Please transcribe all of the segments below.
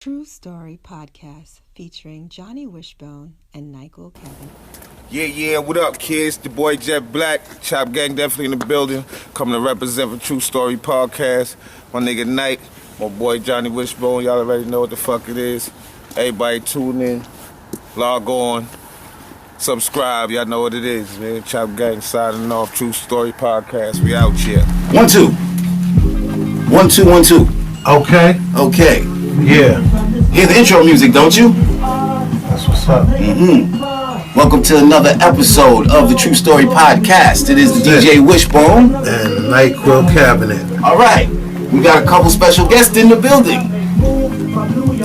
True Story Podcast featuring Johnny Wishbone and NIQUIL Kevin. Yeah, what up, kids? The boy Jet Black, Chop Gang definitely in the building. Coming to represent for True Story Podcast. My nigga Nike, my boy Johnny Wishbone. Y'all already know what the fuck it is. Everybody tune in, log on, subscribe. Y'all know what it is, man. Chop Gang signing off. True Story Podcast. We out here. 1 2 1 2 1 2. Okay. Yeah. Hear the intro music, don't you? That's what's up. Welcome to another episode of the True Story Podcast. It is the DJ Wishbone And NIQUIL Cabinet. All right, we got a couple special guests in the building.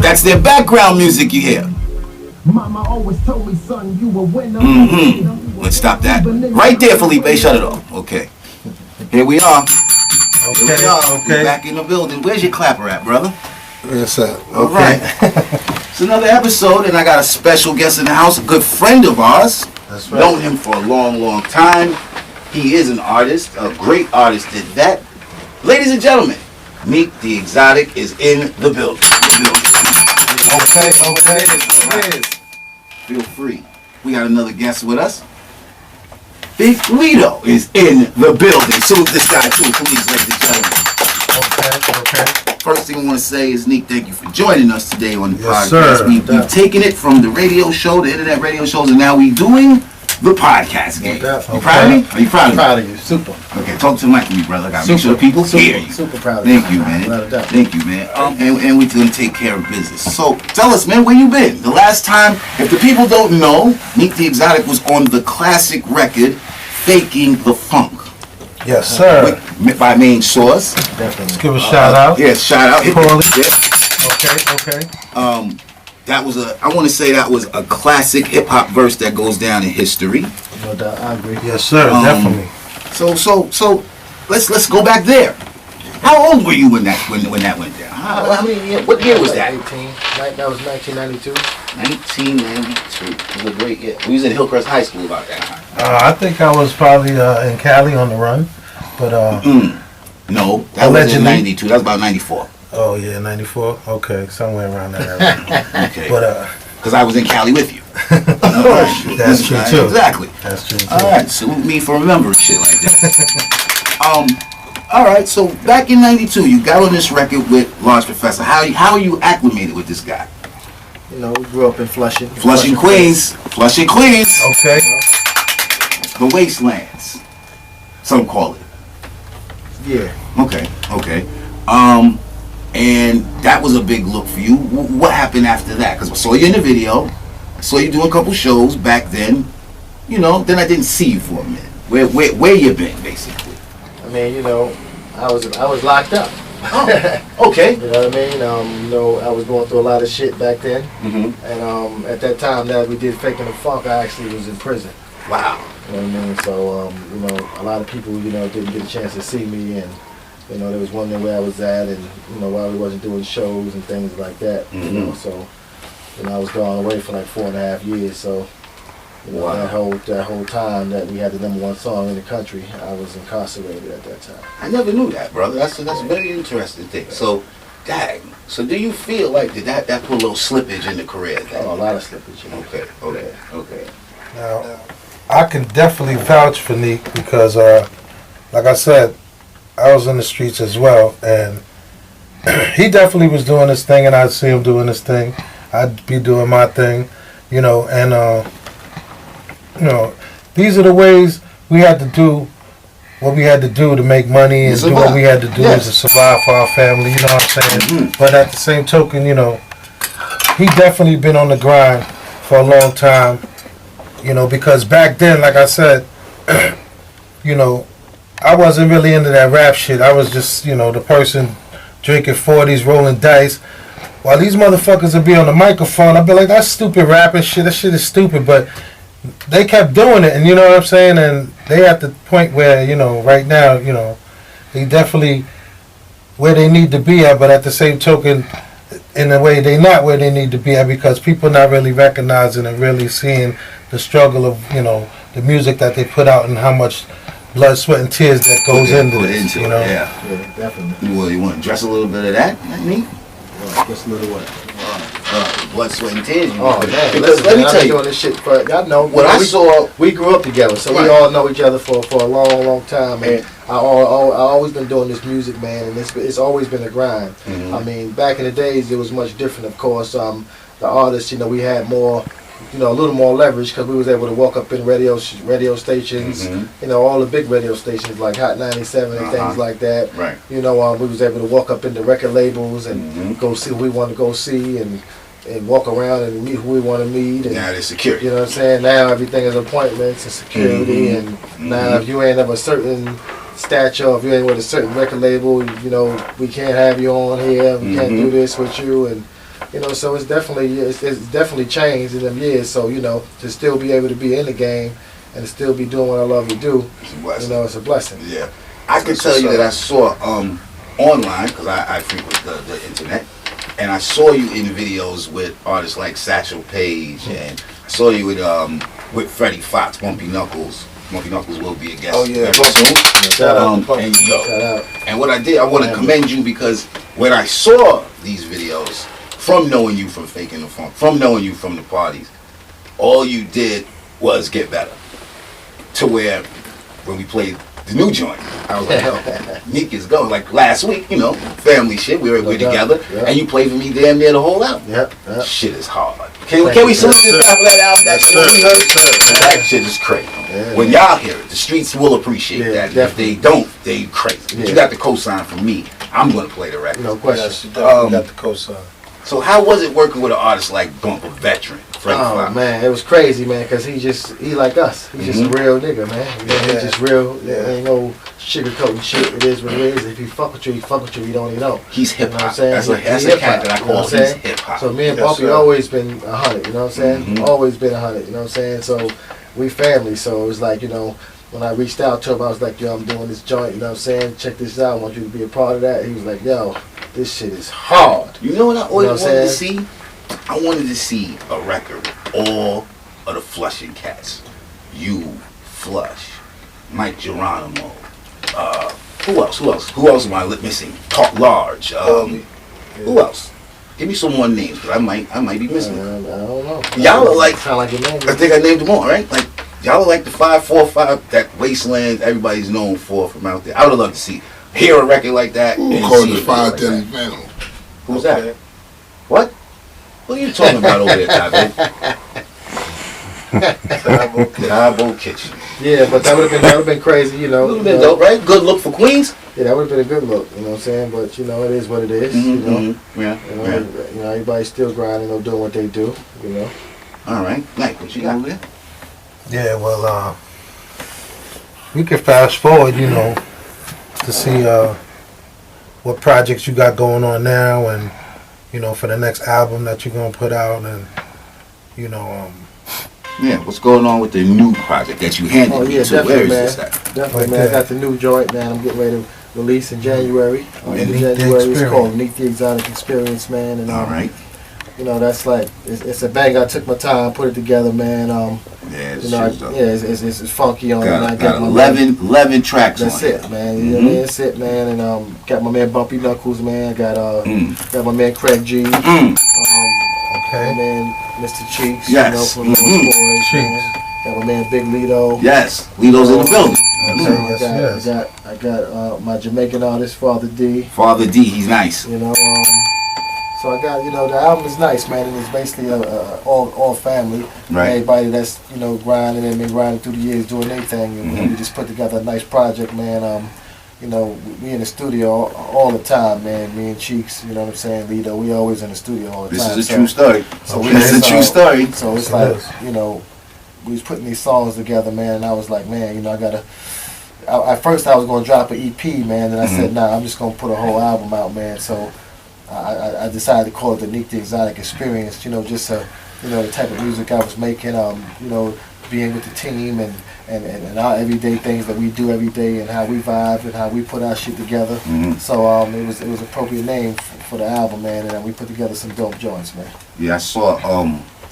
That's their background music you hear. Mama always told me, son, you a winner. Let's stop that. Right there, Felipe. Shut it off. Okay. Here we are. Here we are. We're back in the building. Where's your clapper at, brother? Yes, sir. All right. It's another episode, and I got a special guest in the house, a good friend of ours. That's right. Known him for a long time. He is an artist, a great artist at that. Ladies and gentlemen, Neek the Exotic is in the building. Okay. Feel free. We got another guest with us. Big LETO is in the building. Salute this guy too, please, ladies and gentlemen. Okay. First thing I want to say is, Neek, thank you for joining us today on the Yes, podcast. sir. We've taken it from the radio show, the internet radio shows, and now we're doing the podcast game. doubt. You proud of me? Are you proud of me? Proud of you. Super. Okay, talk to the mic for me, brother. I gotta make sure the people hear you. Super proud of you. Thank you, man. Without a doubt. Thank you, man. And we're gonna take care of business. So tell us, man, where you been? The last time, if the people don't know, Neek the Exotic was on the classic record, Faking the Funk, Yes, sir. by Main Source. Let's give a shout out. Yes, shout out. Paulie. Yeah. Okay. That was I want to say that was a classic hip hop verse that goes down in history. No doubt. I agree. Yes, sir. Definitely. So let's go back there. How old were you when that went down? How many years? What year was that? 18. That was 1992. 1992. It was a great year. We was in Hillcrest High School about that time. I think I was probably in Cali on the run, but No, that was in 92. That was about 94. oh yeah, 94. Okay, somewhere around that area. Okay. But Because I was in Cali with you. that's true too. Exactly. That's true too. All right, salute me for remembering shit like that. All right, so back in '92, you got on this record with Large Professor. How are you acclimated with this guy? You know, we grew up in Flushing. Flushing, Queens. Flushing, Queens. Okay. The Wastelands. Some call it. Yeah. Okay. And that was a big look for you. What happened after that? Because I saw you in the video. I saw you doing a couple shows back then. You know, then I didn't see you for a minute. Where you been, basically? I mean, you know, I was locked up. Oh, okay. You know what I mean? You know, I was going through a lot of shit back then. Mm-hmm. And at that time that we did Faking the Funk, I actually was in prison. Wow. You know what I mean? So, you know, a lot of people, you know, didn't get a chance to see me, and, you know, they was wondering where I was at, and, you know, why we wasn't doing shows and things like that. You know, so, you know, I was gone away for like 4.5 years. So, you know, Wow. that whole time that we had the #1 song in the country, I was incarcerated at that time. I never knew that, brother. That's a very interesting thing. So, dang. So, do you feel like did that put a little slippage in the career? Oh, a lot of slippage. You know. Okay. Now, I can definitely vouch for Neek because, like I said, I was in the streets as well, and he definitely was doing his thing, and I'd see him doing his thing. I'd be doing my thing, you know, and, you know, these are the ways we had to do what we had to do to make money and do what we had to do to survive for our family, you know what I'm saying? But at the same token, you know, he definitely been on the grind for a long time. You know, because back then, like I said, you know, I wasn't really into that rap shit. I was just, you know, the person drinking 40s, rolling dice. While these motherfuckers would be on the microphone, I'd be like, that's stupid rapping shit. That shit is stupid. But they kept doing it, and you know what I'm saying? And they at the point where, you know, right now, you know, they definitely where they need to be at, but at the same token, in a way, they not where they need to be at because people not really recognizing and really seeing the struggle of, you know, the music that they put out and how much blood, sweat, and tears that goes into this, you know? Yeah, Yeah, definitely. Well, you want to address a little bit of that, me? Just a little what? blood, sweat, and tears. Oh man, because listen, let me man, I've tell been you, doing this shit for, y'all know, what I saw. we grew up together, so we Right. all know each other for a long time. And I always been doing this music, man, and it's always been a grind. Mhm. I mean, back in the days, it was much different, of course. The artists, you know, we had more, you know, a little more leverage because we was able to walk up in radio stations, Mhm. you know, all the big radio stations like Hot 97 and things like that. Right. You know, we was able to walk up into record labels and Mhm. go see who we want to go see and walk around and meet who we want to meet. And, Now there's security. you know what I'm saying? Now everything is appointments and security. Mhm. And now if you ain't of a certain stature, if you ain't with a certain record label, you know, we can't have you on here. We can't do this with you. And you know, so it's definitely changed in them years. So you know, to still be able to be in the game and to still be doing what I love to do, It's a blessing. you know, it's a blessing. Yeah, I can tell you that I saw online because I frequent the internet, and I saw you in videos with artists like Satchel Paige, and I saw you with Freddie Fox, Bumpy Knuckles. Bumpy Knuckles will be a guest Oh, yeah, very soon. Shout out to Punk. And Shout out. And what I did, I want to commend you because when I saw these videos, from knowing you from Faking the Funk, from knowing you from the parties, all you did was get better. To where, when we played the new joint, I was like, yo, Neek is going. Like last week, you know, family shit, we're together, and you played for me damn near the whole album. Yep. Shit is hard. Can we salute this guy for that album? That's what we heard. That shit is crazy. Yeah. When y'all hear it, the streets will appreciate that. If definitely. they don't, they crazy. But Yeah. you got the cosign from me. I'm gonna play the record. No question. Yes, you definitely got the cosign. So how was it working with an artist like Bump, a veteran, Freddie Oh Fox? man, it was crazy, man, cause he like us. He's just a real nigga, man. You know, he's just real. There ain't no sugarcoating shit. It is what it is. If he fuck with you, he fuck with you. He don't, you know. He's hip You know what I'm hop. saying? That's He's a cat that I hip-hop, you know call what I'm he's saying? hip hop. So me and Yes, Bumpy sir. always been 100. You know what I'm saying? Mhm. Always been 100. You know what I'm saying? So we family. So it was like, you know, when I reached out to him, I was like, yo, I'm doing this joint. You know what I'm saying? Check this out. I want you to be a part of that. He was like, yo, this shit is hard. You know what I always You know what I'm wanted to saying? see? I wanted to see a record with all of the Flushing cats. You, Flush, Mike Geronimo. Who else? Who else am I missing? Talk Large. Who else? Give me some more names, because I might be missing. I don't know. Y'all are like- Sound like your name. I think I named them all, right? Like, y'all are like the 545, that Wasteland everybody's known for from out there. I would love to hear a record like that. Who and called see the a video Five like Deadly that. Venom? Who's that? What? What are you talking about over there, Tabe? Cabo Kitchen. Yeah, but that would have been crazy, you know. A little bit dope, right? Good look for Queens. Yeah, that would have been a good look, you know what I'm saying? But you know, it is what it is, you know. Yeah. You know, everybody's still grinding or doing what they do, you know. All right. Mike, what you got over there? Yeah, well, we can fast forward, you know, to see what projects you got going on now, and you know, for the next album that you're gonna put out, and you know, Yeah, what's going on with the new project that you handed Oh me yeah, to? Where definitely, is man. this at? Definitely, Right man. I there. got the new joint, man. I'm getting ready to release in January. End Neek of the January. It's Experience. called Neek the Exotic Experience, man. And All right. you know, that's like it's a bang. I took my time, put it together, man. Yeah, it's You know, true, though. it's funky on it. and I Got my 11 tracks That's on it, man. You know what I mean? That's it, man. And got my man Bumpy Knuckles, man. Got got my man Craig G. My okay, man Mr. Cheeks. Yes. You know, from Lost Boys, man. Got my man Big Leto. Yes, Lito's in the building. yes, I got my Jamaican artist Father D. Father D, he's nice. You know, so I got, you know, the album is nice, man, and it's basically all family. Right. Everybody that's, you know, grinding and been grinding through the years doing their thing, and we just put together a nice project, man. You know, we in the studio all the time, man. Me and Cheeks, you know what I'm saying, Lito, we always in the studio all the This time. is a true story. So This is a true story. So it's It like, is. you know, we was putting these songs together, man, and I was like, man, you know, at first I was going to drop an EP, man, and I said, nah, I'm just going to put a whole album out, man. So I decided to call it the Neek the Exotic Experience, you know, just you know, the type of music I was making, you know, being with the team and our everyday things that we do every day and how we vibe and how we put our shit together. So it was appropriate name for the album, man, and we put together some dope joints, man. Yeah, I saw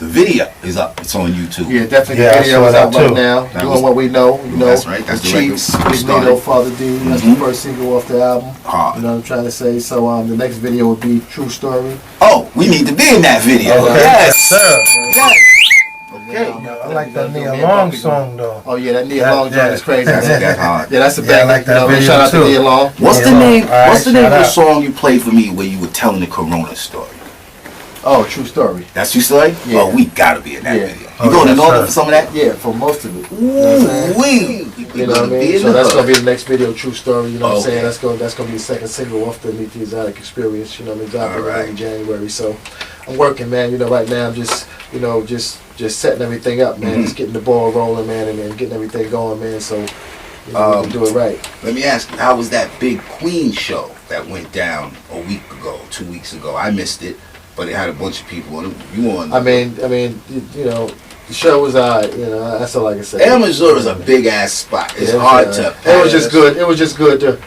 The video is up. It's on YouTube. Yeah, definitely. Yeah, I The video saw is that out right too. now. That Doing was- what we know. You know, That's right. That's the the record Chiefs, we Big started. Lito, Father D. That's the first single off the album. Hard. You know what I'm trying to say? So the next video would be True Story. Oh, we need to be in that video. Okay. Yes. Sir. Yes. Okay. I like that Nia Long song though. Oh yeah, that Nia That- Long joint yeah. is crazy. That's, man. that's hard. Yeah, that's a Yeah, I banger. like that You know, video shout out too. to Nia Long. What's Yeah, the name? all right, What's the name of shout the out. song you played for me where you were telling the Corona story? Oh, True Story. That's your story? Yeah. Oh, we gotta be in that Yeah. video. Oh, You going to yes, Northern sir. for some of that? Yeah, for most of it. You know what I'm saying? Ooh, we You know what I gonna be mean? in So the that's hood. gonna be the next video, True Story. You know what I'm Okay. saying? That's gonna be the second single off the Meet the Exotic Experience. You know what I mean? Dropping All right. in January. So I'm working, man. You know, right now I'm just, you know, just setting everything up, man. Mhm. Just getting the ball rolling, man, and then getting everything going, man. So you know, we can do it right. Let me ask you, how was that big Queen show that went down a week ago, 2 weeks ago? I missed it, but it had a bunch of people on it. You on? I mean, you know, the show was alright. You know, that's all I can say. El Missouri is a big ass spot. It's Yeah, hard to. It was just good. It was just good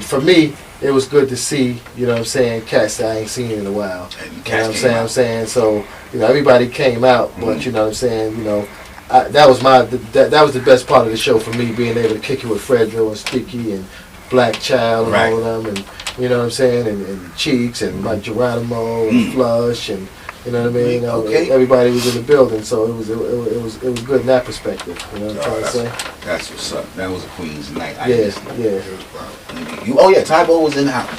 for me. It was good to see, you know what I'm saying, cats that I ain't seen in a while. And You know cats what came I'm out. saying? So, you know, everybody came out, but Mhm. you know what I'm saying, you know, that was that was the best part of the show for me, being able to kick it with Fredro and Sticky and Black Child and Right. all of them, and you know what I'm saying, and Cheeks and Mike Geronimo and Flush, and you know what I mean. You know, Okay. everybody was in the building, so it was good in that perspective. You know what I'm trying to say? That's what's up. That was a Queen's night. I Yeah, missed it. yeah. You, oh yeah, Tybo was in the house.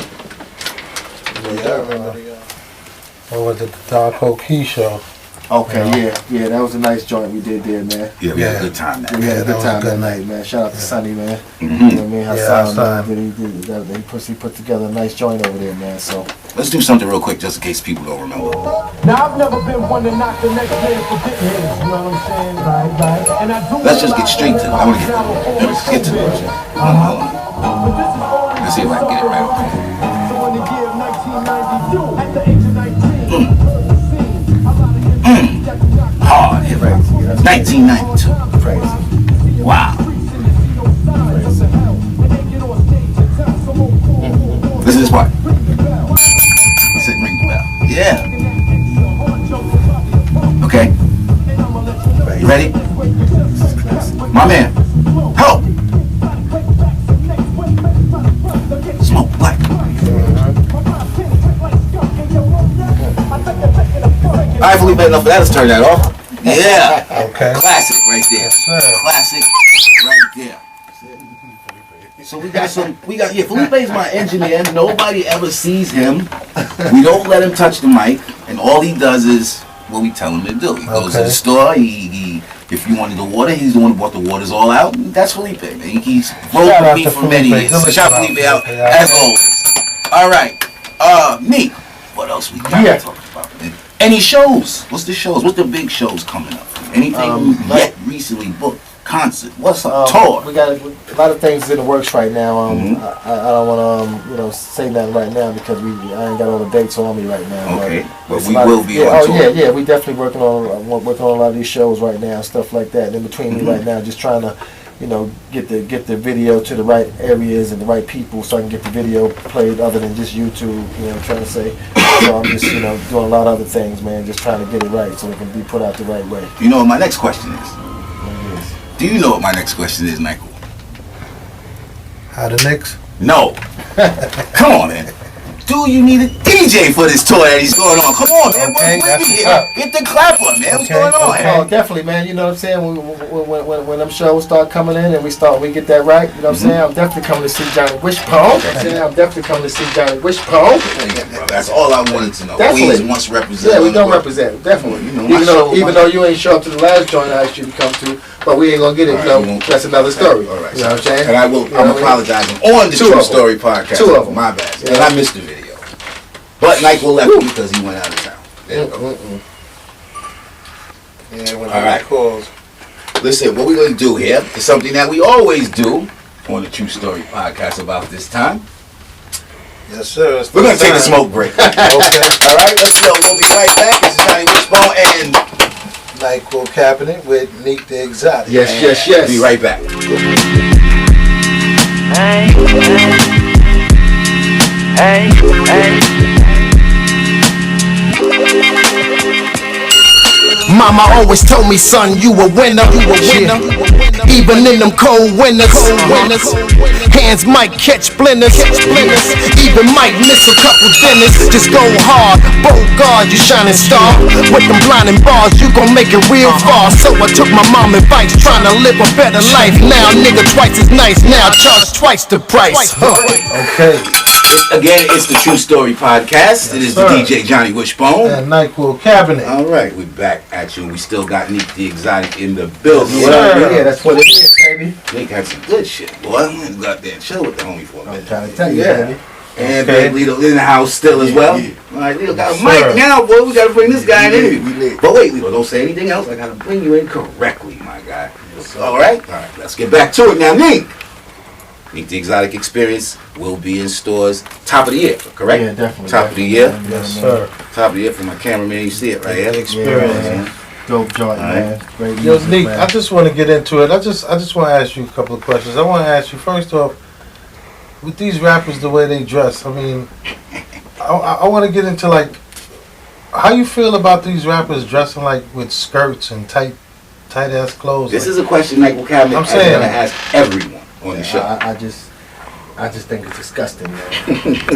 What was it? The Darko Key show. Okay, yeah, that was a nice joint we did there, man. Yeah, we had a Yeah. good time that We had a that good was a time good that night. night, man. Shout out to Sonny, man. You know Mhm. what I mean? Yeah, Hassan, man, Hassan. he put together a nice joint over there, man. So Let's do something real quick just in case people don't remember. Now I've never been one to knock the next man for getting his, you know what I'm saying? Right. And I do Let's just get straight to it. I want to get to the But this is all Let's see if I can get it right. So in the year of 1992, at the age of 19, Hard hit right. 1992. crazy. Wow. Listen to this part. Sit and ring the bell. Yeah. Okay. You ready? My man. Help. Smoke black. All right, Felipe, enough of that. Let's turn that off. Yeah. Okay. Classic right there. sir. Classic right there. So yeah, Felipe's my engineer. Nobody ever sees him. We don't let him touch the mic, and all he does is what we tell him to do. He goes to Okay. the store, he if you wanted the water, he's the one who brought the waters all out. That's Felipe, man. He's rolled Shout with out me to for many Felipe. years. Good Shout looking Felipe out, Felipe, as always. All right. Neek, what else we got Yeah. to talk about, man? Any shows? What's the shows? What's the big shows coming up? Anything yet recently booked? Concert? What's up? Tour? We got a lot of things in the works right now. Mhm. I don't want to say nothing right now because I ain't got all the dates on me right now. Okay, but it's we a lot will of- be yeah, on tour. Yeah, we definitely working on a lot of these shows right now, stuff like that. And in between me right now, just trying to, you know, get the video to the right areas and the right people, so I can get the video played other than just YouTube. You know, what I'm trying to say. So I'm just, you know, doing a lot of other things, man. Just trying to get it right so it can be put out the right way. You know what my next question is? Like this. Do you know what my next question is, Michael? How the Knicks? No. Come on, man. Do you need a DJ for this tour that he's going on? Come on, man. Okay, What that's we what's here? up. Get the clapper, man. What's Okay, going on? okay. Oh, definitely, man. You know what I'm saying? When them shows start coming in and we get that right, you know what I'm saying? I'm definitely coming to see Johnny Wishbone. I'm definitely coming to see Johnny Wishbone. That's all I wanted to know. Definitely. Queens once represented. Yeah, we on the don't world. represent, definitely. You know, my even show- though you ain't show up to the last joint I asked you to come to, but we ain't gonna get it. All right, You you know, won't- that's another story. All right. You know what I'm saying? And I will. You know I'm what I mean? apologizing on the Two True of 'em. Story podcast. Two of 'em. My bad. Yeah. And I missed the video. But NIQUIL left me because he went out of town. There you go. Yeah, when All right. calls. Listen, what we're going to do here is something that we always do on the True Story podcast about this time. Yes, sir. It's We're going to the take a time. smoke break. Okay. All right, let's go. We'll be right back. This is Johnny Wishbone and NIQUIL Cabinet with Neek the Exotic. Yes. be right back. Mama always told me, son, you a winner. Even in them cold winters. Hands might catch splinters. Even might miss a couple dinners. Just go hard, bold guard, you shining star. With them blinding bars, you gon' make it real far. So I took my mom advice, trying to live a better life. Now nigga twice as nice, now charge twice the price. Okay. Again, it's the True Story Podcast. It is the DJ Johnny Wishbone. And NIQUIL Cabinet. All right, we're back at you. We still got Neek the Exotic in the building. Yeah, that's what it is, baby. Neek had some good shit, boy. I'm gonna go out there and chill with the homie for a minute. I'm trying to tell you, Yeah. baby. And Big Lito in the house still as well. All right, Lito got a mic now, boy. We gotta bring this guy in interview. But wait, Lito, don't say anything else. I gotta bring you in correctly, my guy. All right? All right, let's get back to it now, Neek. Neek the Exotic Experience will be in stores top of the year, correct? Yeah, definitely. Top of the year. Yes, sir. Top of the year for my cameraman. You see it right here. Experience. Yeah, dope joint, man. Great Yo, music, Neek, man. I just want to get into it. I just want to ask you a couple of questions. I want to ask you, first off, with these rappers, the way they dress, I mean, I want to get into, like, how you feel about these rappers dressing, like, with skirts and tight-ass clothes? This like, is a question NIQUIL Cabinet I'm is saying- going to ask everyone on the show. I just think it's disgusting, man.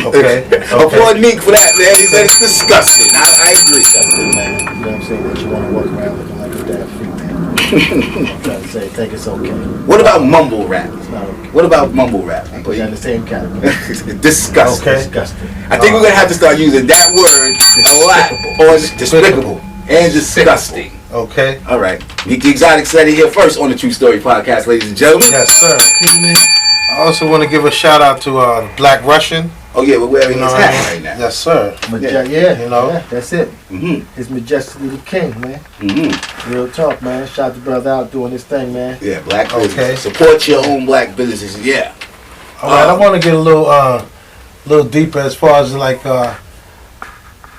Okay. Applaud Neek for that, man. He said it's disgusting. I agree. Disgusting, man. You know what I'm saying? That you want to walk around looking like a damn freak, man. I'm trying to say, I think it's okay. What about mumble rap? It's not okay. What about mumble rap? I put that in the same category. Disgusting. Okay. Disgusting. I think we're going to have to start using that word a lot. Or despicable. And disgusting. Okay. All right. Neek the Exotic said it here first on the True Story Podcast, ladies and gentlemen. Yes, sir. I also want to give a shout out to the Black Russian. Oh, yeah, we're wearing You know his what I hat mean? right now. Yes, sir. Yeah, You know? yeah, that's it. Mm-hmm. His Majesty the King, man. Mm-hmm. Real talk, man. Shout the brother out doing his thing, man. Yeah, black Okay. business. Support your own black businesses. Yeah. All right, I want to get a little deeper as far as, like, are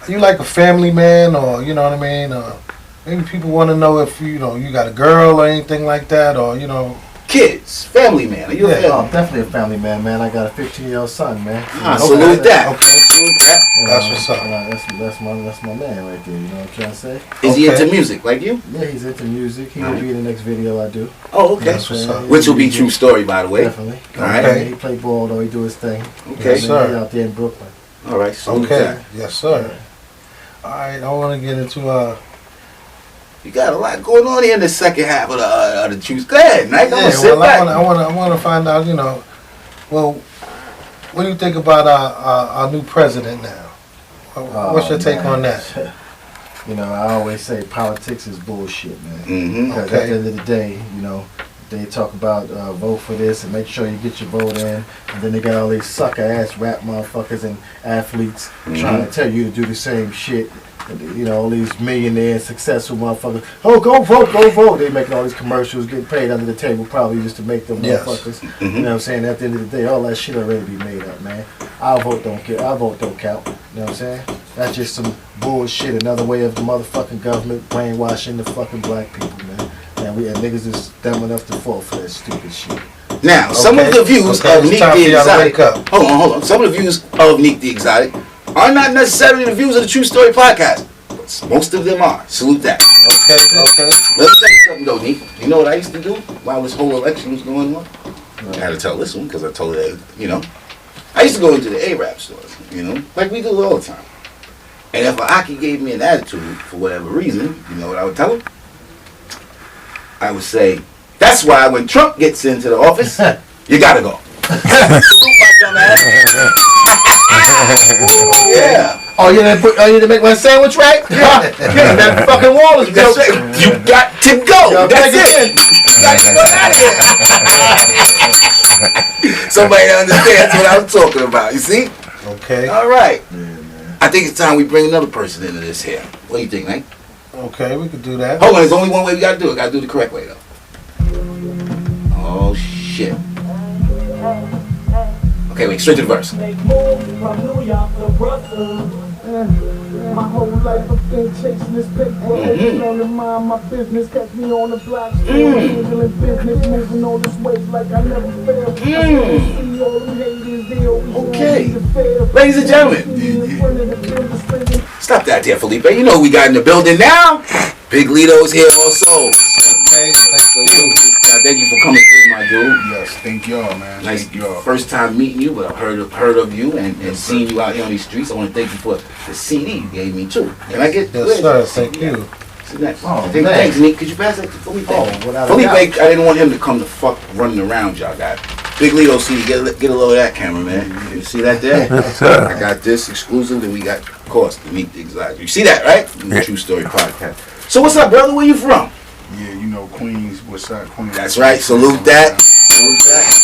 you like a family man, or, you know what I mean? Maybe people want to know if, you know, you got a girl or anything like that, or, you know. Kids, family man. Are you a Yeah. family? Oh, I'm definitely a family man, man. I got a 15-year-old son, man. Salute that. Okay. Salute that. That's what's up. That's my man right there. You know what I'm trying to say? Is he Okay. into music like you? Yeah, he's into music. He will be in the next video I do. Oh, okay. That's what's up. Which will be True Story, by the way. Definitely. All right. Okay. He play ball though. He do his thing. Okay. Yes, sir. He out there in Brooklyn. All right. Salute Okay. that. Yes, sir. All right, I want to get into You got a lot going on here in the second half of the Truth. Go ahead, Nike. I'm gonna sit well, back. I want to find out, you know, well, what do you think about our new president now? What's your take on that? You know, I always say politics is bullshit, man. Mm-hmm. Because at the end of the day, you know, they talk about vote for this and make sure you get your vote in, and then they got all these sucker ass rap motherfuckers and athletes trying to tell you to do the same shit. You know, all these millionaires, successful motherfuckers. Oh, go vote, go vote. They making all these commercials, getting paid under the table probably just to make them Yes. motherfuckers. You know what I'm saying? At the end of the day, all that shit already be made up, man. Our vote don't count. Our vote don't count. You know what I'm saying? That's just some bullshit. Another way of the motherfucking government brainwashing the fucking black people, man. And niggas is dumb enough to fall for that stupid shit. Now, some of the views Okay, of it's Neek time for the y'all to Exotic. wake up. Hold on. Some of the views of Neek the Exotic are not necessarily the views of the True Story Podcast. But most of them are. Salute that. Okay. Let me tell you something though, Neek. You know what I used to do while this whole election was going on? I had to tell this one because I told her, you know. I used to go into the A-Rap stores, you know, like we do all the time. And if an Aki gave me an attitude for whatever reason, you know what I would tell him? I would say, that's why when Trump gets into the office, you gotta go. Salute my dumb ass. Yeah. Oh, you didn't make my sandwich right? Yeah. That fucking wall is built. That's right. You got to go. That's it. You got to get out of here. Somebody understands what I'm talking about. You see? Okay. All right. I think it's time we bring another person into this here. What do you think, Nate? Okay, we could do that. Hold on. There's only one way we got to do it. Got to do it the correct way, though. Oh, shit. Okay, wait. Straight to the verse. My whole life I've been chasing this paper. Trying to mind my business, catch me on the block, still handling business, moving all this way like I never failed. See all them haters, they always Okay. want me to fail. Ladies and gentlemen. Stop that there, Felipe. You know who we got in the building now. Big LETO's here also. Okay, thank you. Thank you for coming through, my dude. Yes, thank y'all, man. Nice, Thank y'all. first time meeting you, but I've heard of you and seen you out here on these streets. I want to thank you for the CD you gave me too. Can I get? Yes, sir. Thank you. Oh, Thanks, Neek. Could you pass that to Felipe? without a Felipe, I doubt. didn't want him to come to fuck running around y'all guys. Big LETO CD, get a load of that camera, man. You see that there? Yes, sir. I got this exclusive, and we got, of course, the Meet the Exotic. You see that, right? From the True Story Podcast. So what's up, brother? Where you from? Yeah, you know Queens, what's up, Queens? That's right. Salute that. Salute that.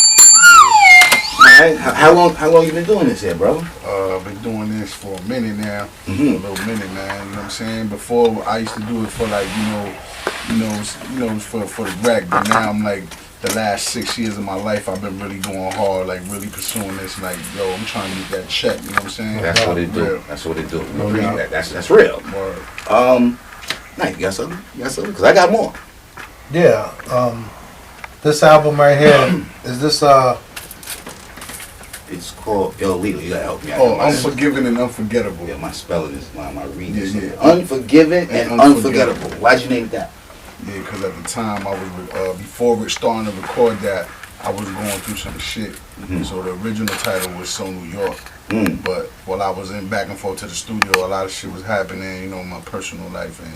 All right. How long you been doing this here, bro? I've been doing this for a minute now. Mhm. A little minute, man. You know what I'm saying? Before I used to do it for like, for the rec, but now I'm like the last 6 years of my life I've been really going hard, like really pursuing this, like, yo, I'm trying to get that check, you know what I'm saying? That's what it do. Real. That's what it do. No doubt. That's real. Word. Nice. You got something? Because I got more. Yeah. This album right here is this It's called LETO. You gotta help me out. Oh, My- Unforgiven and Unforgettable. Yeah, my spelling is my reading. Yeah, is yeah. Unforgiven and unforgettable. Why'd you name it that? Yeah, because at the time I was before starting to record that, I was going through some shit. So the original title was So New York. But while I was in back and forth to the studio, a lot of shit was happening, you know, in my personal life, and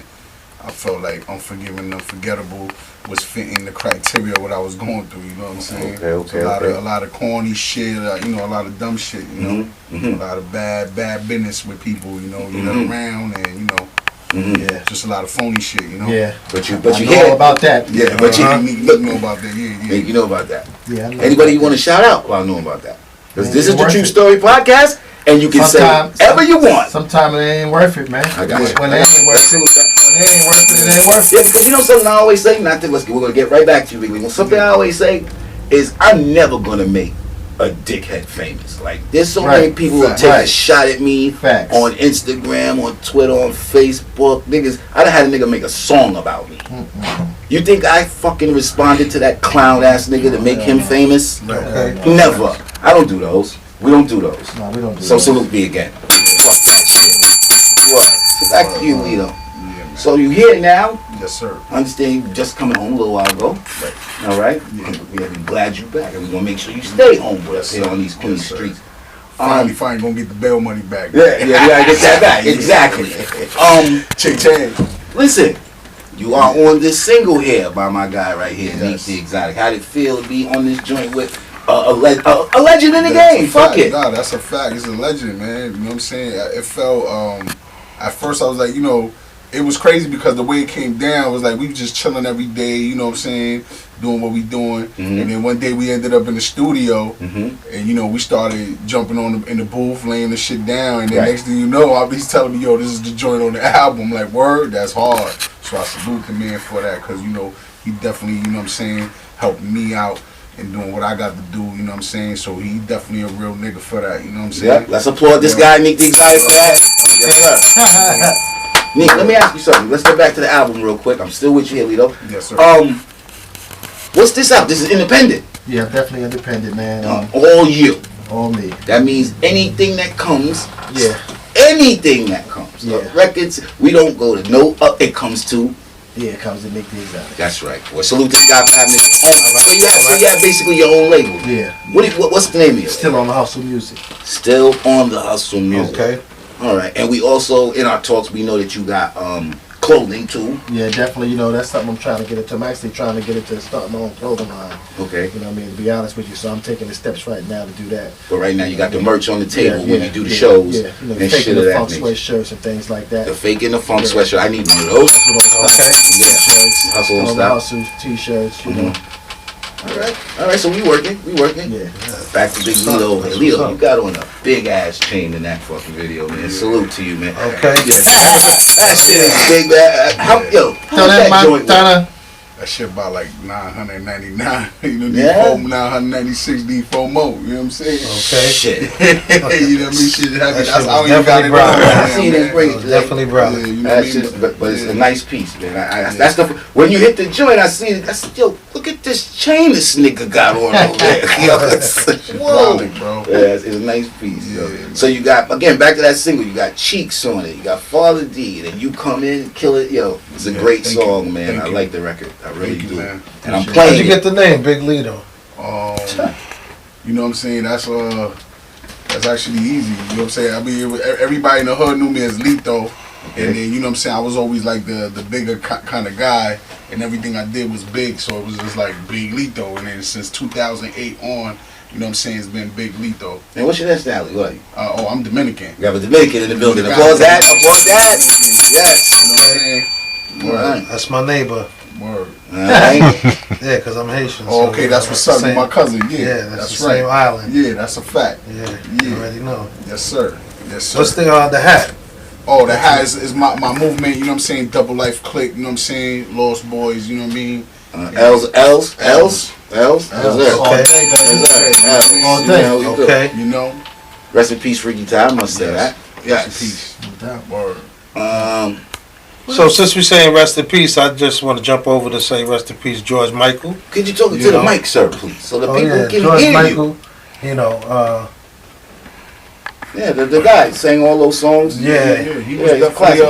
I felt like Unforgiven and Unforgettable was fitting the criteria of what I was going through. You know what I'm saying? Okay, A lot of corny shit, you know, a lot of dumb shit. You know, a lot of bad business with people. You know, you let around, and you know. Yeah. Just a lot of phony shit, you know. Yeah. But you I know hear all about that. Yeah, but You you know about that, yeah. you know about that. Yeah. I know Anybody you about want to shout out while knowing about that? Because Man, this is it's the worth True it. Story Podcast, and you can say whatever you want. Sometimes it ain't worth it, man. I got you. When it ain't worth it, when it ain't worth it, it ain't worth Yeah, it. because you know something I always say. We're gonna get right back to you, Big League. Something I always say is I'm never gonna make a dickhead famous. Like there's so many Right. people who Facts. take a Right. shot at me Facts. on Instagram, on Twitter, on Facebook. Niggas, I done had a nigga make a song about me. You think I fucking responded to that clown ass nigga to make him famous? okay? Never. I don't do those. We don't do those. No, we don't do So that. salute me again. Fuck that shit. What? So back to you, Lito. Yeah, man. So you here now? Yes, sir. I understand you just coming home a little while ago. All right? We're glad you back, and we're gonna make sure you stay home with us here on these Queens Yes, sir. streets. Finally gonna get the bail money back. Yeah, we gotta get that back. Exactly. Ching. Listen, you are on this single here by my guy right here, Neek Yes. the Exotic. How did it feel to be on this joint with a legend in the That's game? a Fuck fact. it. Nah, that's a fact. It's a legend, man. You know what I'm saying? It felt, at first I was like, you know, it was crazy because the way it came down was like we were just chilling every day, you know what I'm saying, doing what we doing. And then one day we ended up in the studio, and you know we started jumping in the booth, laying the shit down, and then Right. next thing you know, he's telling me, yo, this is the joint on the album. I'm like, word, that's hard. So I salute the man for that, because you know he definitely, you know what I'm saying, helped me out and doing what I got to do, you know what I'm saying. So he definitely a real nigga for that, you know what I'm saying. Yeah, let's applaud this guy, Neek the Exotic, for that. Yes, sir. Neek, let me ask you something. Let's get back to the album real quick. I'm still with you here, Lito. Yes, sir. What's this out? This is independent. Yeah, definitely independent, man. All you. All me. That means anything that comes. Yeah. Anything that comes. Yeah. Records, we don't go to no up. It comes to. Yeah, it comes to Neek the Exotic. That's right. Well, salute this guy for having his own. So you have basically your own label. Yeah. What's the name of it? Still on the hustle music. Still on the hustle music. Okay. All right. And we also, in our talks, we know that you got clothing too. Yeah, definitely. You know, that's something I'm trying to get into. I'm actually trying to get into start my own clothing line. Okay. You know what I mean? To be honest with you, so I'm taking the steps right now to do that. But right now you got the merch on the table when you do the yeah, shows Yeah, you know, and taking shit of the that funk nature. sweatshirts and things like that. The fake and the funk Yeah. sweatshirt. I need one of those. Okay. T-shirts. Hustle All the style. hustles, T-shirts. You know. All right. So we working. Yeah. Back to Big Lito. Hey, Lito, you got on a big ass chain in that fucking video, man. Salute to you, man. Okay. Yeah. That shit is big, man. How much that joint was? Montana. That shit about like 999. You know, Yeah. 996 D4 more. You know what I'm saying? Okay. Shit. You know what I mean? Shit, That shit I don't was even got definitely it brown. on I right seen now, it man. great. Definitely Yeah, brother. you know what I That's mean? just, but it's Yeah. a nice piece, man. That's the when you hit the joint. I see it. I said, yo, look look at this chain this nigga got on over there. Yo, whoa. Bro. Yeah, it's a nice piece. Yeah. So you got, again, back to that single, you got Cheeks on it, you got Father D, then you come in, kill it. Yo, it's a great song, man. Thank I you. like the record. I really do. Man. And I'm How'd playing you get the name, Big Leto? You know what I'm saying? That's actually easy. You know what I'm saying? I mean, everybody in the hood knew me as LETO. And then, you know what I'm saying, I was always like the bigger kind of guy, and everything I did was big, so it was just like Big LETO. And then since 2008 on, you know what I'm saying, it's been Big LETO. And what's your nationality? What are you? I'm Dominican. You have a Dominican in the building. Applause that, applause that. Yes. You know what I'm saying? All right. That's my neighbor. Word. All right. Yeah, because I'm Haitian. Oh, okay, that's what's up. same- My cousin, yeah. Yeah, that's the right. same island. Yeah, that's a fact. Yeah, Yeah. you already know. Yes, sir. Yes, sir. What's the hat? Oh, the hat is my movement, you know what I'm saying? Double Life Click, you know what I'm saying? Lost Boys, you know what I mean? L's. Okay. All day. Okay. You know? Rest in peace, Freaky Time. Must say that. Yes. Yes. Peace. Word. So since we're saying rest in peace, I just want to jump over to say rest in peace, George Michael. Could you talk to You the know. mic, sir, please, so the Oh people yeah, can George hear Michael. You know, Yeah, the guy sang all those songs. Yeah, he was he's definitely, classic.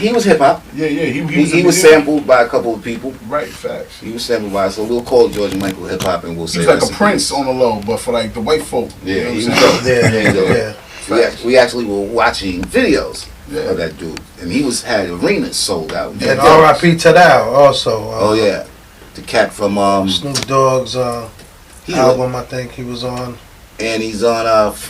He was hip hop. Yeah, He was sampled by a couple of people. Right, facts. He was sampled by, so we'll call George Michael hip hop, and we'll say He was like rest a in prince peace. on the low, but for like the white folk. Yeah, you know he what was I'm dope. saying? yeah. We actually were watching videos Yeah. of that dude, and he had arenas sold out. And R.I.P. Tadao also. Oh yeah, the cat from Snoop Dogg's he album, I think he was on. and he's on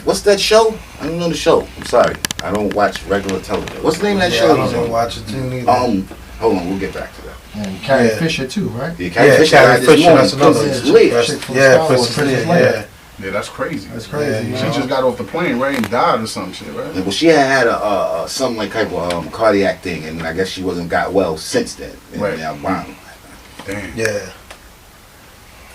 what's that show? I don't know the show. I'm sorry, I don't watch regular television. What's the name of that Yeah, show I he's don't on? watch it too neither. Hold on, we'll get back to that. And Carrie Yeah. Fisher too, right? Yeah, Yeah, Carrie Fisher, that's another. Princess Leia. That's- from Yeah, Star Wars, Princess Princess Leia, Leia. yeah. Yeah, that's crazy. That's crazy. Yeah, you She know? just got off the plane, right? And died or some shit, right? Well, she had a some like type of cardiac thing, and I guess she wasn't got well since then. And Right. now, wow. Damn. Yeah.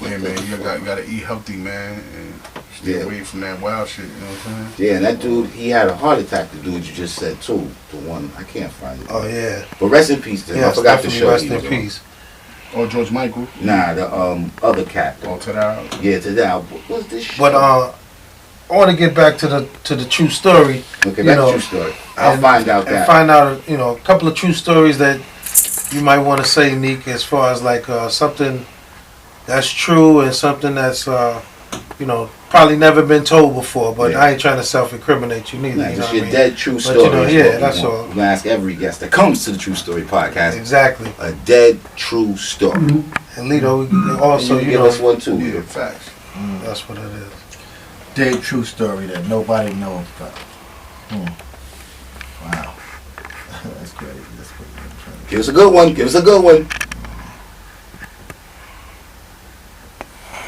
Yeah, man, you gotta eat healthy, man, and stay Yeah. away from that wild shit, you know what I'm saying? Yeah, and that dude, he had a heart attack. The dude you just said too. The one I can't find it. Oh yeah. But rest in peace to him. I Yes, forgot the definitely show. rest he in was on. peace. Oh, George Michael. Nah, the other cat. Oh, to that. Yeah, to that. What's this shit? But I want to get back to the true story. Okay, you that's know, a true story. I'll and- find out and that. find out, you know, a couple of true stories that you might want to say, Neek, as far as like something that's true and something that's you know, probably never been told before. But Yeah. I ain't trying to self-incriminate you neither. Nah, you know just what I your mean? dead true But, story. you know, is yeah, what we that's want. all. We're gonna ask every guest that comes to the True Story podcast Exactly. a dead true story. And Lito, also, you you give know, us one too. Yeah, Lito. facts. that's what it is. Dead true story that nobody knows about. Wow. That's crazy. That's crazy. Give us a good one. Give us a good one.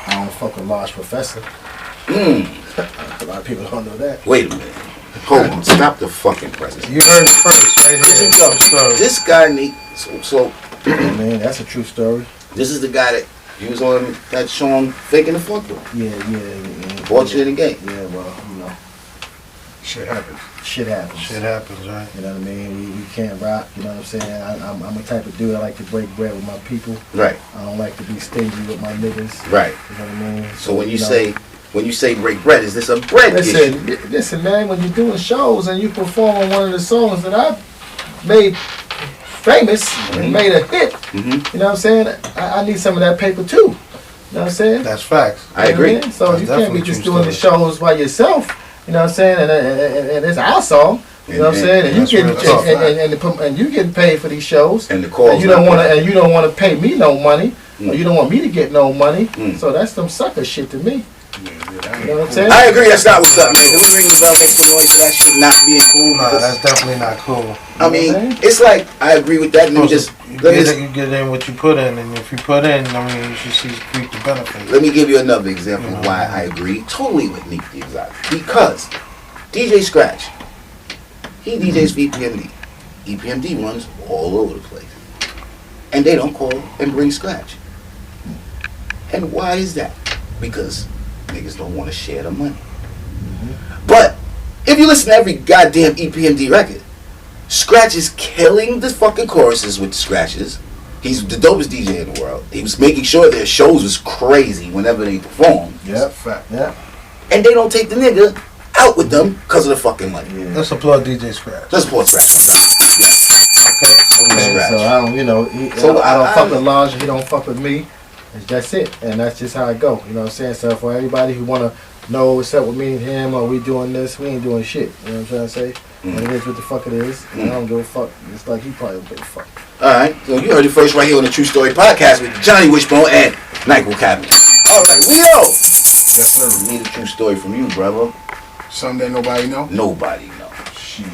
I don't fuck with Large Professor. Mm. A lot of people don't know that. Wait a minute. Hold on. Stop the fucking presses. You heard it first, right here. Listen, yo, True story. this guy Neek. So Man, that's a true story. this is the guy that he was on that song "Faking the Fuck Though." Yeah. Bought you in the game. Yeah, well, you know, Shit happens. shit happens. Shit happens, right? You know what I mean? We can't rock, you know what I'm saying? I'm a type of dude, I like to break bread with my people. Right. I don't like to be stingy with my niggas. Right. You know what I mean? So when you know, say break bread, is this a bread issue? listen, man, when you're doing shows and you perform on one of the songs that I've made famous and made a hit, Mm-hmm. you know what I'm saying? I need some of that paper too. You know what I'm saying? That's facts. I You know what agree. mean? So That's you can't be definitely just true doing the story. shows by yourself. You know what I'm saying? And it's our song. You know what I'm saying? And you That's getting real talk. and you getting paid for these shows. And the calls. And you don't want to. And you don't want to pay me no money. Mm. Or you don't want me to get no money. Mm. So that's some sucker shit to me. Yeah, that You ain't know what I'm cool. saying? I agree. That's not what's up, man. Can we ring the bell, make some noise for that shit not being cool? Nah, Because, that's definitely not cool. I mean, You know what I'm saying? it's like I agree with that. Let me just you let get in what you put in, and if you put in, I mean, you should reap the benefits. me give you another example of why I agree totally with Neek the Exotic. Because DJ Scratch, he DJs for EPMD. EPMD runs all over the place, and they don't call and bring Scratch. And why is that? Because niggas don't want to share the money. But if you listen to every goddamn EPMD record, Scratch is killing the fucking choruses with the scratches. He's the dopest DJ in the world. He was making sure their shows was crazy whenever they performed. Yep. Fact. Yeah. And they don't take the nigga out with them because of the fucking money. Yeah. Let's applaud DJ Scratch. Let's support Scratch, my brother. Yes. Okay, so I don't, you know, I don't fuck with Large, he don't fuck with me. That's it, and that's just how it go. You know what I'm saying? So for everybody who wanna know what's up with me and him, or we doing this, we ain't doing shit. You know what I'm trying to say? And it is what the fuck it is. And I don't give a fuck. It's like he probably don't give a fuck. Alright, so you heard it first right here on the True Story Podcast with Johnny Wishbone and NIQUIL Cabinet. Alright, Leo! Yes, sir. We need a true story from you, brother. Something that nobody know? Nobody knows. Shit.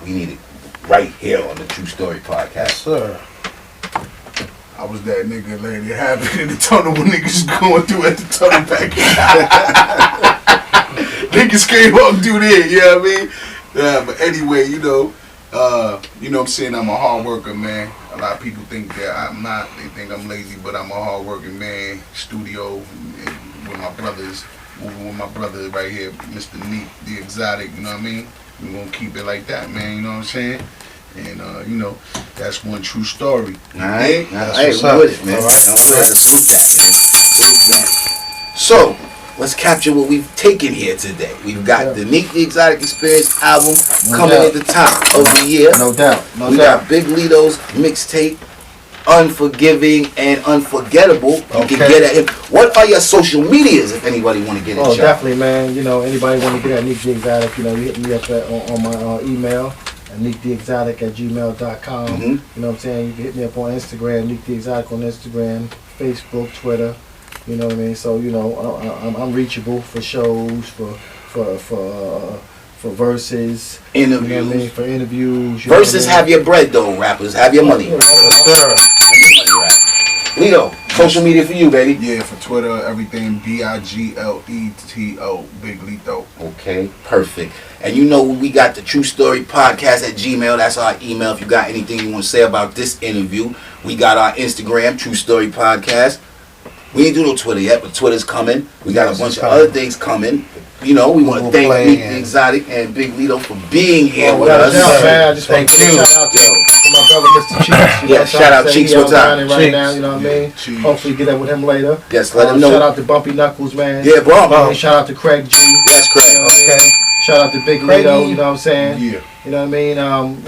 We need it right here on the True Story Podcast. Yes, sir. I was that nigga lady having in the tunnel when niggas going through at the tunnel back. Niggas came up and do that, you know what I mean? Yeah, but anyway, you know what I'm saying? I'm a hard worker, man. A lot of people think that I'm not. They think I'm lazy, but I'm a hard working man. Studio with my brothers, moving with my brother right here, Mr. Neek, the exotic, you know what I mean? We're gonna keep it like that, man, you know what I'm saying? And, you know, that's one true story. Alright? That's Hey, what's we up. with it, man. All right. I'm glad to salute that, man. So, let's capture what we've taken here today. We've got the Neek, the Exotic Experience album coming at the top of the year. No doubt. No We doubt. got Big Leto's mixtape, Unforgiving and Unforgettable. You can get at him. What are your social medias if anybody want to get at Oh, you? definitely, man. You know, anybody want to get at Neek the Exotic, you know, you hit me up on my email at neektheexotic@gmail.com. You know what I'm saying? You can hit me up on Instagram, Neek the Exotic on Instagram, Facebook, Twitter. You know what I mean? So, you know, I'm reachable for shows, for verses, Interviews. You know what I mean? For interviews. You know Versus what I mean? have your bread though, rappers. Have your money. Yes, sir. Have your money, rap. Leo, social media for you, baby. Yeah, for Twitter, everything BIGLETO, Big Leto. Okay, perfect. And you know we got the True Story Podcast at Gmail. That's our email. If you got anything you want to say about this interview, we got our Instagram, True Story Podcast. We ain't do no Twitter yet, but Twitter's coming. We got a bunch of other things coming. You know, we want to thank Neek the Exotic and Big Leto for being here with us. Man, I just want to give a shout out to my brother, Mr. Cheeks. Yeah, shout out Cheeks one time. Right Cheeks. now, you know what I mean? Cheeks. Hopefully get up with him later. Yes, let him know. Shout out to Bumpy Knuckles, man. Yeah, bro. Shout out to Craig G. Yes, Craig. You know what I mean? Shout out to Big Leto, you know what I'm saying? Yeah. You know what I mean? You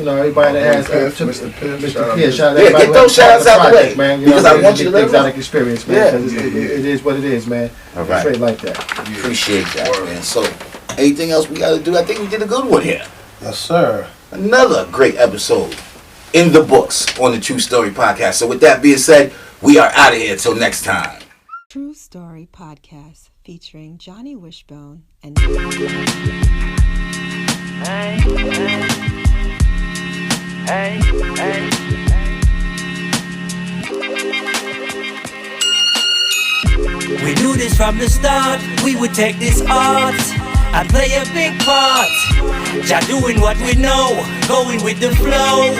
know, everybody that has Mr. Piff, shout out yeah, to shout out Yeah, everybody get those who has shout-outs out the project, way, man. You because know I what want you to the let them exotic experience, man. Yeah. 'Cause it is what it is, man. All right. Straight like that. Appreciate that, man. So, anything else we got to do? I think we did a good one here. Yes, sir. Another great episode in the books on the True Story Podcast. So with that being said, we are out of here till next time. True Story Podcast featuring Johnny Wishbone and We knew this from the start, we would take this art and play a big part. Ja doing what we know, going with the flow,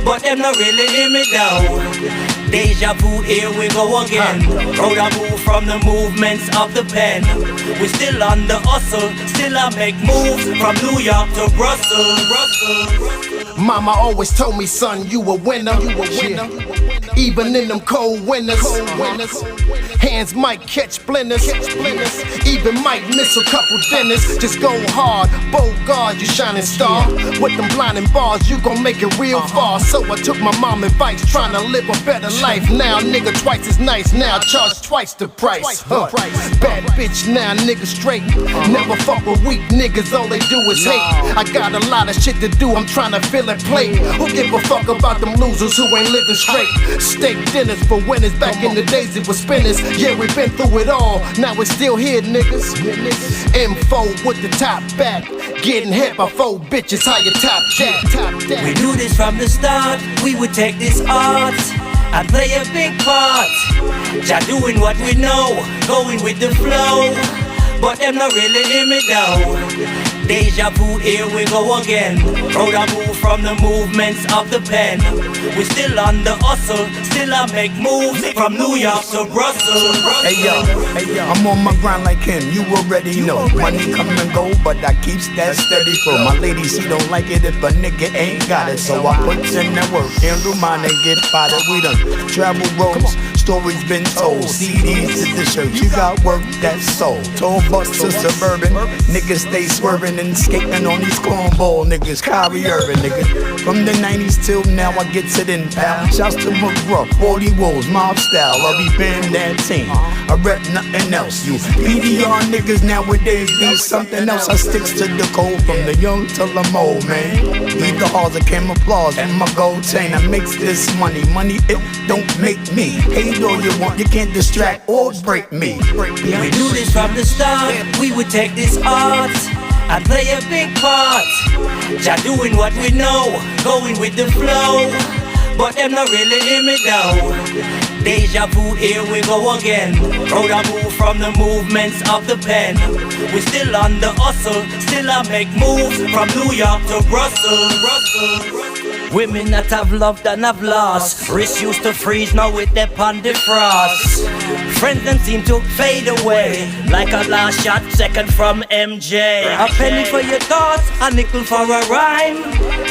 but them not really hear me though. Deja vu, here we go again. Proud of move from the movements of the pen. We still on the hustle, still I make moves from New York to Brussels. Mama always told me, son, you a winner. Even in them cold winters. Hands might catch splinters. Even might miss a couple dinners. Just go hard, Bogard, you shining star. With them blinding bars, you gon' make it real far. So I took my mom advice, trying to live a better life. Now nigga twice as nice, now charge twice the price. Bad bitch, now nigga straight. Never fuck with weak niggas, all they do is hate. I got a lot of shit to do, I'm trying to fill a plate. Who give a fuck about them losers who ain't living straight? Steak dinners for winners, back in the days it was spinners. Yeah, we been through it all, now we're still here, niggas. M4 with the top back, getting hit by 4 bitches, how you top that? We knew this from the start, we would take this art and play a big part. Ja doing what we know, going with the flow, but them not really hear me though. Deja vu, here we go again. Proud I move from the movements of the pen. We still on the hustle, still I make moves from New York to Brussels. Hey yo, I'm on my grind like him, you already know. Money come and go, but I keeps that steady flow. My lady, she don't like it if a nigga ain't got it, so I put in that work, handle mine and get spotted. We done travel roads, stories been told, CDs to the shirt. You got work that's sold. Toll bus to suburban, niggas stay swerving and skating on these cornball niggas. Kyrie Irving, nigga. From the 90s till now, I get it in, pal. Shouts to McGruff, 40 Wolves, mob style. I be been that team. I rep nothing else. You PDR niggas nowadays need something else. I sticks to the code from the young till I'm old, man. Leave the halls of camouflage in my gold chain. I makes this money. Money, it don't make me. Hate all you want, you can't distract or break me. We do this from the start. We would take this art and play a big part. Just doing what we know, going with the flow. But them not really hear me though. Deja vu, here we go again. Proud I move from the movements of the pen. We still on the hustle, still I make moves from New York to Brussels. Women that I've loved and I've lost. Wrists used to freeze, now with their on the frost. Friends them seem to fade away, like a last shot second from MJ. A penny for your thoughts, a nickel for a rhyme.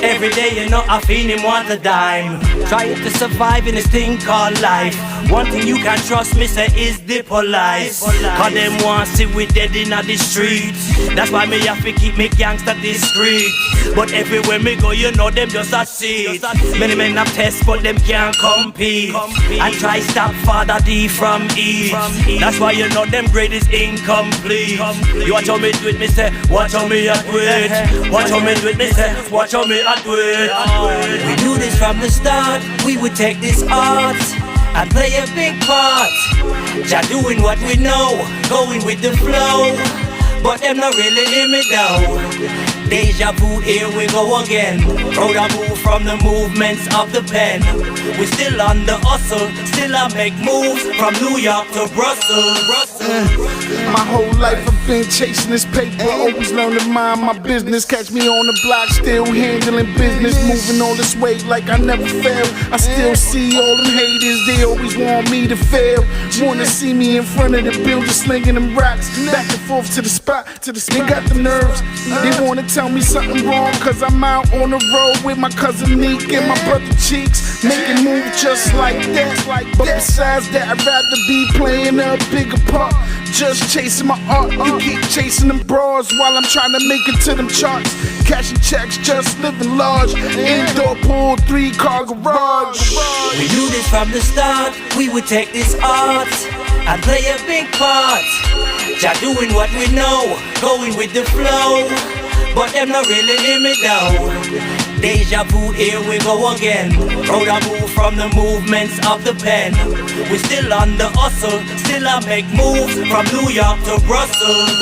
Every day you know I feel him want a dime. Trying to survive in this thing called life. One thing you can trust me say is the police. Cause them want see we dead in the streets. That's why me have to keep me gangster discreet. But everywhere me go you know them just a seat. Many men have tests but them can't compete. And try stop Father D from Eve. That's why you know them grade is incomplete. You watch how me do it, me say, watch how me a do it. Watch how me do it, me say, watch how me a do it. We do this from the start, we would take this art and play a big part. Just doing what we know, going with the flow. But them not really hear me though. Deja vu, here we go again. Proud I move from the movements of the pen. We still on the hustle, still I make moves from New York to Brussels. My whole life I've been chasing this paper. Always learn to mind my business. Catch me on the block, still handling business. Moving all this weight like I never fail. I still see all them haters, they always want me to fail. Wanna see me in front of the building slinging them rocks. Back and forth to the spot, They got the nerves, they wanna tell me something wrong. Cause I'm out on the road with my cousin Neek and my brother Cheeks. Making moves just like that. But besides that, I'd rather be playing a bigger part. Just chasing my art, you keep chasing them bras while I'm trying to make it to them charts. Cashing checks, just living large. Indoor pool, 3-car garage. We do this from the start, we would take this art and play a big part. Just doing what we know, going with the flow. But them not really hear me though. Deja vu, here we go again. Proud I move from the movements of the pen. We still on the hustle, still I make moves from New York to Brussels.